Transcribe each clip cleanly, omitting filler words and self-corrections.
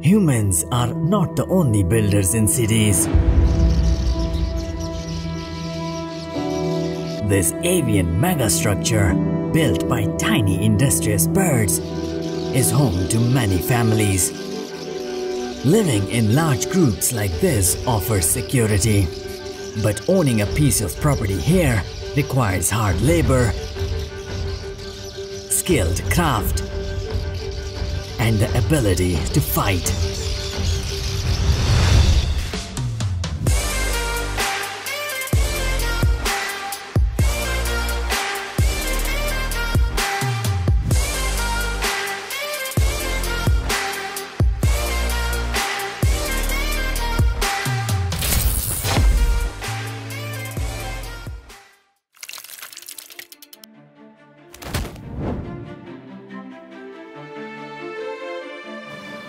Humans are not the only builders in cities. This avian megastructure, built by tiny industrious birds, is home to many families. Living in large groups like this offers security, but owning a piece of property here requires hard labor, skilled craft, and the ability to fight.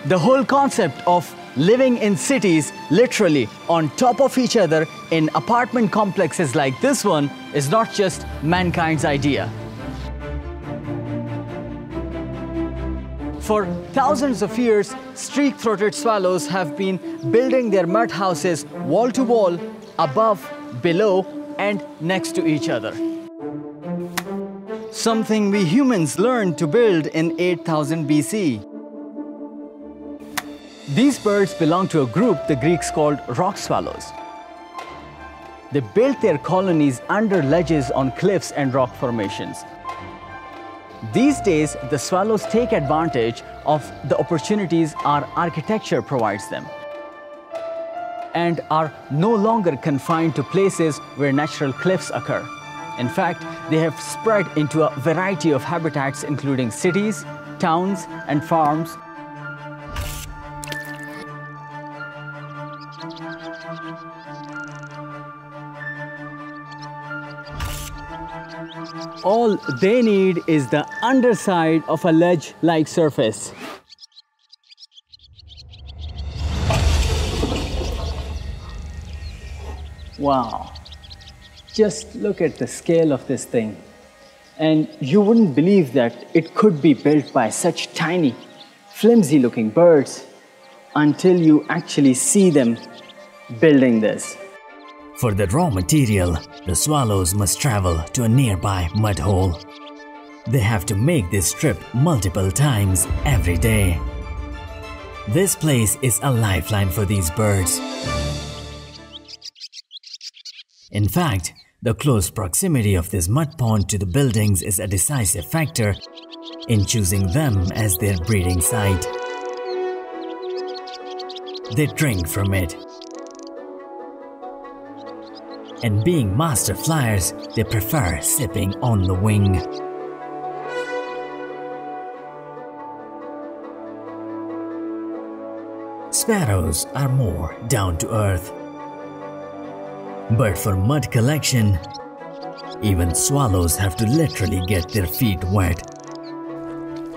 The whole concept of living in cities literally on top of each other in apartment complexes like this one is not just mankind's idea. For thousands of years, streak-throated swallows have been building their mud houses wall to wall, above, below, and next to each other. Something we humans learned to build in 8000 BC. These birds belong to a group the Greeks called rock swallows. They built their colonies under ledges on cliffs and rock formations. These days, the swallows take advantage of the opportunities our architecture provides them and are no longer confined to places where natural cliffs occur. In fact, they have spread into a variety of habitats including cities, towns, and farms. All they need is the underside of a ledge-like surface. Wow, just look at the scale of this thing. And you wouldn't believe that it could be built by such tiny, flimsy-looking birds until you actually see them building this. For the raw material, the swallows must travel to a nearby mud hole. They have to make this trip multiple times every day. This place is a lifeline for these birds. In fact, the close proximity of this mud pond to the buildings is a decisive factor in choosing them as their breeding site. They drink from it. And being master flyers, they prefer sipping on the wing. Sparrows are more down to earth. But for mud collection, even swallows have to literally get their feet wet.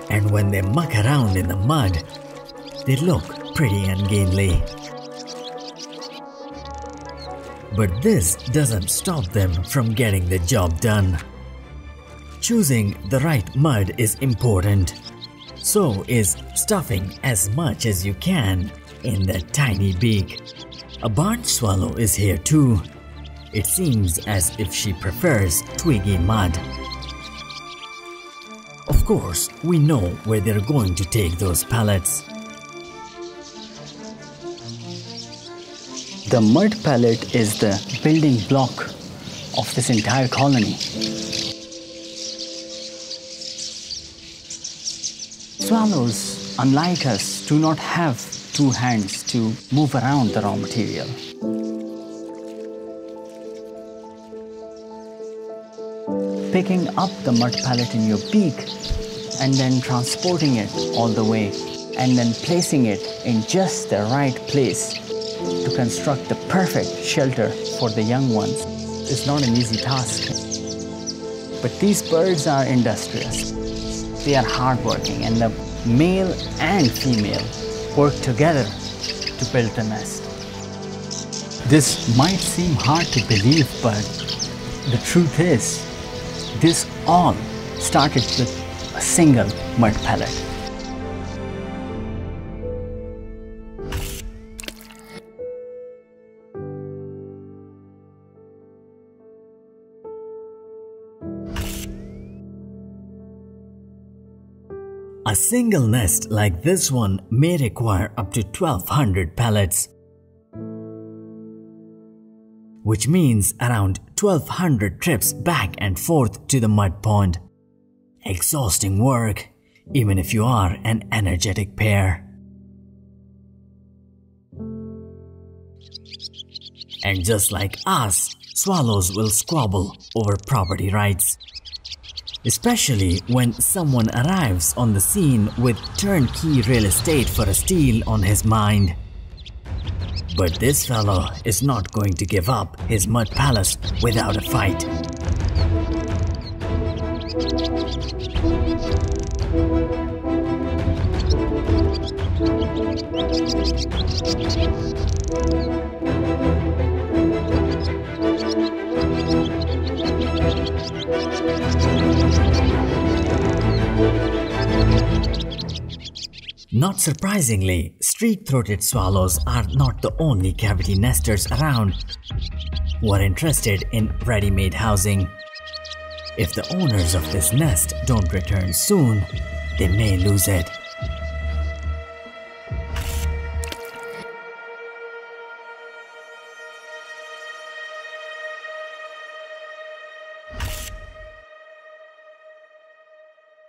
And when they muck around in the mud, they look pretty ungainly. But this doesn't stop them from getting the job done. Choosing the right mud is important. So is stuffing as much as you can in that tiny beak. A barn swallow is here too. It seems as if she prefers twiggy mud. Of course, we know where they're going to take those pellets. The mud pellet is the building block of this entire colony. Swallows, unlike us, do not have two hands to move around the raw material. Picking up the mud pellet in your beak and then transporting it all the way and then placing it in just the right place to construct the perfect shelter for the young ones is not an easy task. But these birds are industrious. They are hardworking, and the male and female work together to build the nest. This might seem hard to believe, but the truth is, this all started with a single mud pellet. A single nest like this one may require up to 1,200 pellets, which means around 1,200 trips back and forth to the mud pond. Exhausting work, even if you are an energetic pair. And just like us, swallows will squabble over property rights. Especially when someone arrives on the scene with turnkey real estate for a steal on his mind. But this fellow is not going to give up his mud palace without a fight. Not surprisingly, street-throated swallows are not the only cavity nesters around who are interested in ready-made housing. If the owners of this nest don't return soon, they may lose it.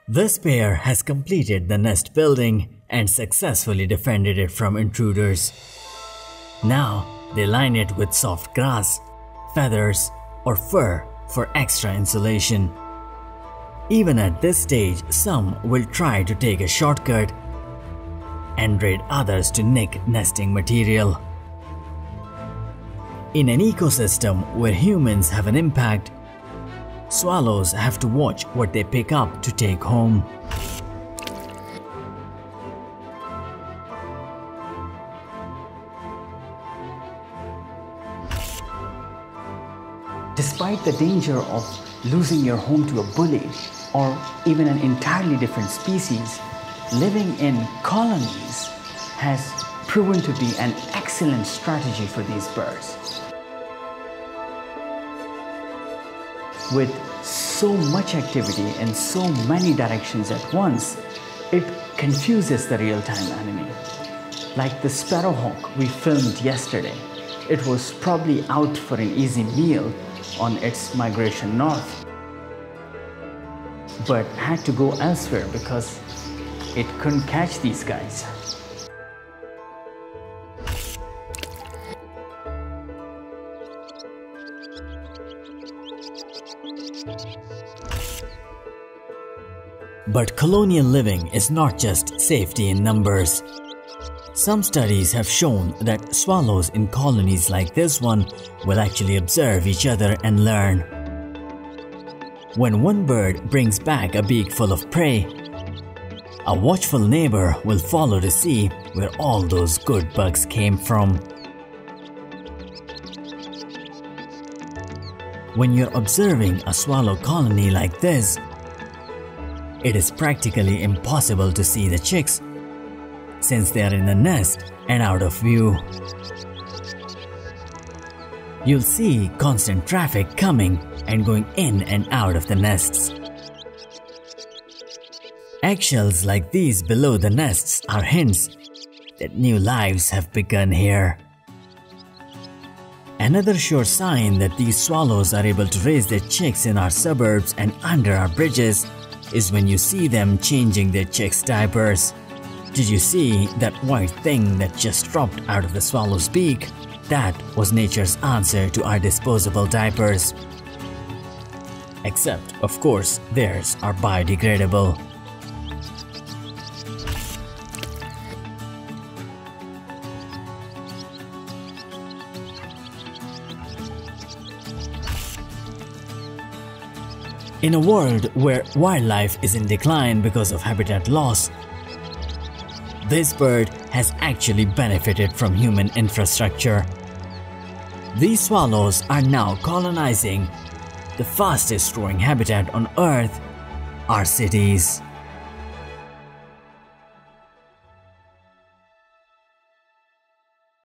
This pair has completed the nest building and successfully defended it from intruders. Now they line it with soft grass, feathers, or fur for extra insulation. Even at this stage, some will try to take a shortcut and raid others to nick nesting material. In an ecosystem where humans have an impact, swallows have to watch what they pick up to take home. Despite the danger of losing your home to a bully or even an entirely different species, living in colonies has proven to be an excellent strategy for these birds. With so much activity in so many directions at once, it confuses the real-time enemy. Like the sparrowhawk we filmed yesterday, it was probably out for an easy meal on its migration north, but had to go elsewhere because it couldn't catch these guys. But colonial living is not just safety in numbers. Some studies have shown that swallows in colonies like this one will actually observe each other and learn. When one bird brings back a beak full of prey, a watchful neighbor will follow to see where all those good bugs came from. When you're observing a swallow colony like this, it is practically impossible to see the chicks since they are in the nest and out of view. You'll see constant traffic coming and going in and out of the nests. Eggshells like these below the nests are hints that new lives have begun here. Another sure sign that these swallows are able to raise their chicks in our suburbs and under our bridges is when you see them changing their chicks' diapers. Did you see that white thing that just dropped out of the swallow's beak? That was nature's answer to our disposable diapers. Except, of course, theirs are biodegradable. In a world where wildlife is in decline because of habitat loss, this bird has actually benefited from human infrastructure. These swallows are now colonizing the fastest growing habitat on Earth, our cities.